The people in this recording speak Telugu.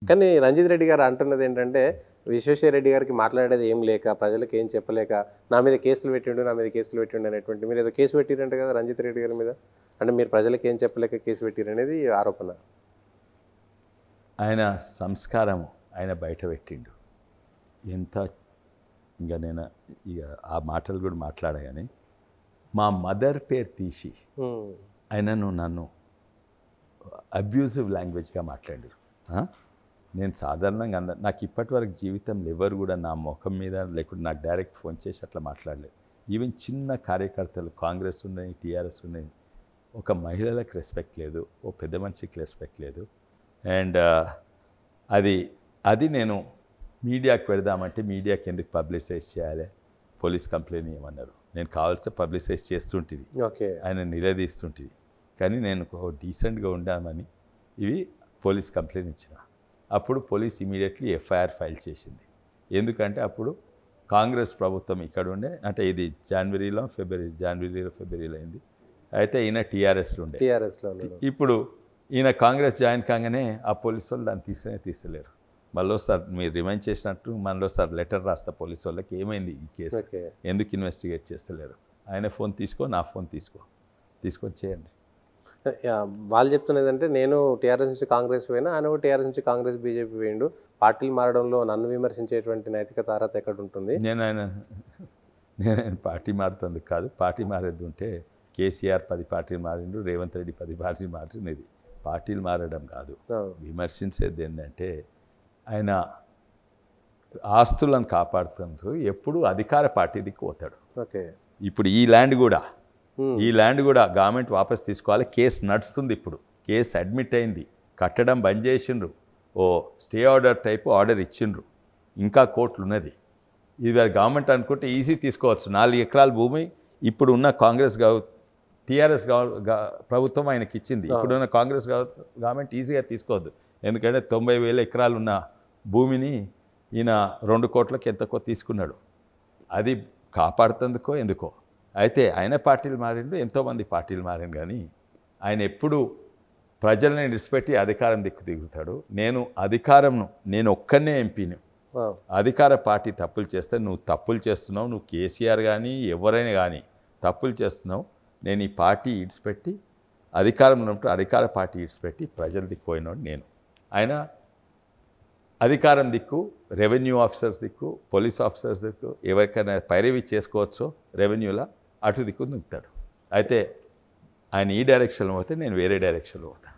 కానీ రంజిత్ రెడ్డి గారు అంటున్నది ఏంటంటే, విశ్వేశ్వర రెడ్డి గారికి మాట్లాడేది ఏం లేక, ప్రజలకు ఏం చెప్పలేక, నా మీద కేసులు పెట్టిండు, నా మీద కేసులు పెట్టిండు అనేటువంటి మీరేదో కేసు పెట్టిరంట కదా రంజిత్ రెడ్డి గారి మీద? అంటే మీరు ప్రజలకు ఏం చెప్పలేక కేసు పెట్టిరనేది ఆరోపణ. ఆయన సంస్కారం ఆయన బయట పెట్టిండు. ఎంత ఇంకా నేను ఇక ఆ మాటలు కూడా మాట్లాడా కానీ మా మదర్ పేరు తీసి ఆయనను నన్ను అబ్యూజివ్ లాంగ్వేజ్గా మాట్లాడారు. నేను సాధారణంగా నాకు ఇప్పటి వరకు జీవితంలో ఎవరు కూడా నా ముఖం మీద లేకుంటే నాకు డైరెక్ట్ ఫోన్ చేసి అట్లా మాట్లాడలేదు. ఈవెన్ చిన్న కార్యకర్తలు కాంగ్రెస్ ఉన్నాయి, టీఆర్ఎస్ ఉన్నాయి, ఒక మహిళలకు రెస్పెక్ట్ లేదు, ఓ పెద్ద మనిషికి రెస్పెక్ట్ లేదు. అండ్ అది నేను మీడియాకి పెడదామంటే మీడియాకి ఎందుకు పబ్లిసైజ్ చేయాలి, పోలీస్ కంప్లైంట్ ఇవ్వమన్నారు. నేను కావాల్సిన పబ్లిసైజ్ చేస్తుంటుంది, ఓకే, ఆయన నిలదీస్తుంటుంది. కానీ నేను డీసెంట్గా ఉండామని ఇవి పోలీస్ కంప్లైంట్ ఇచ్చిన. అప్పుడు పోలీస్ ఇమీడియట్లీ ఎఫ్ఐఆర్ ఫైల్ చేసింది. ఎందుకంటే అప్పుడు కాంగ్రెస్ ప్రభుత్వం ఇక్కడ ఉండే, అంటే ఇది జనవరిలో ఫిబ్రవరిలో అయింది. అయితే ఈయన టీఆర్ఎస్లో ఉండే. ఇప్పుడు ఈయన కాంగ్రెస్ జాయిన్ కాగానే ఆ పోలీసు వాళ్ళు దాన్ని తీసలేరు. మళ్ళీసారి మీరు రిమైండ్ చేసినట్టు మనలోసారి లెటర్ రాస్తా పోలీసు వాళ్ళకి, ఏమైంది ఈ కేసు, ఎందుకు ఇన్వెస్టిగేట్ చేస్తలేరు. ఆయన ఫోన్ తీసుకో, నా ఫోన్ తీసుకొని చేయండి. వాళ్ళు చెప్తున్నది అంటే, నేను టీఆర్ఎస్ నుంచి కాంగ్రెస్ పోయినా, ఆయన టీఆర్ఎస్ నుంచి కాంగ్రెస్ బీజేపీ పోయిండు, పార్టీలు మారడంలో నన్ను విమర్శించేటువంటి నైతిక అర్హత ఎక్కడ ఉంటుంది? నేను ఆయన పార్టీ మారుతుంది కాదు. పార్టీ మారేది ఉంటే కేసీఆర్ 10 పార్టీలు మారిండు, రేవంత్ రెడ్డి 10 పార్టీలు మారిండు. ఇది పార్టీలు మారడం కాదు. విమర్శించేది ఏంటంటే ఆయన ఆస్తులను కాపాడుతూ ఎప్పుడు అధికార పార్టీ దిక్కు పోతాడు. ఓకే, ఇప్పుడు ఈ ల్యాండ్ కూడా గవర్నమెంట్ వాపస్ తీసుకోవాలి. కేసు నడుస్తుంది. ఇప్పుడు కేసు అడ్మిట్ అయింది, కట్టడం బంద్ చేసిండ్రు, ఓ స్టే ఆర్డర్ టైపు ఆర్డర్ ఇచ్చిండ్రు, ఇంకా కోర్టులు ఉన్నది. ఇది గవర్నమెంట్ అనుకుంటే ఈజీ తీసుకోవచ్చు. 4 ఎకరాల భూమి ఇప్పుడు ఉన్న టీఆర్ఎస్ ప్రభుత్వం ఆయనకి ఇచ్చింది. ఇప్పుడున్న కాంగ్రెస్ గవర్నమెంట్ ఈజీగా తీసుకోవద్దు. ఎందుకంటే 90,000 ఎకరాలు ఉన్న భూమిని ఈయన 2 కోట్లకి ఎంతకో తీసుకున్నాడు. అది కాపాడుతుందుకో ఎందుకో. అయితే ఆయన పార్టీలు మారిండు, ఎంతోమంది పార్టీలు మారిండు, కానీ ఆయన ఎప్పుడు ప్రజల్ని విడిచిపెట్టి అధికారం దిగుతాడు. నేను ఒక్కనే ఎంపీని. అధికార పార్టీ తప్పులు చేస్తే నువ్వు తప్పులు చేస్తున్నావు, నువ్వు కేసీఆర్ కానీ ఎవరైనా కానీ తప్పులు చేస్తున్నావు, నేను ఈ పార్టీ ఇడిచిపెట్టి అధికారంలో ఉన్నప్పుడు అధికార పార్టీ ఇడిచిపెట్టి ప్రజల దిక్కు పోయినాడు నేను. ఆయన అధికారం దిక్కు, రెవెన్యూ ఆఫీసర్స్ దిక్కు, పోలీస్ ఆఫీసర్స్ దిక్కు, ఎవరికైనా పైరవి చేసుకోవచ్చో రెవెన్యూలో అటు దిక్కు దిగుతాడు. అయితే ఆయన ఈ డైరెక్షన్లో పోతే నేను వేరే డైరెక్షన్లో పోతాను.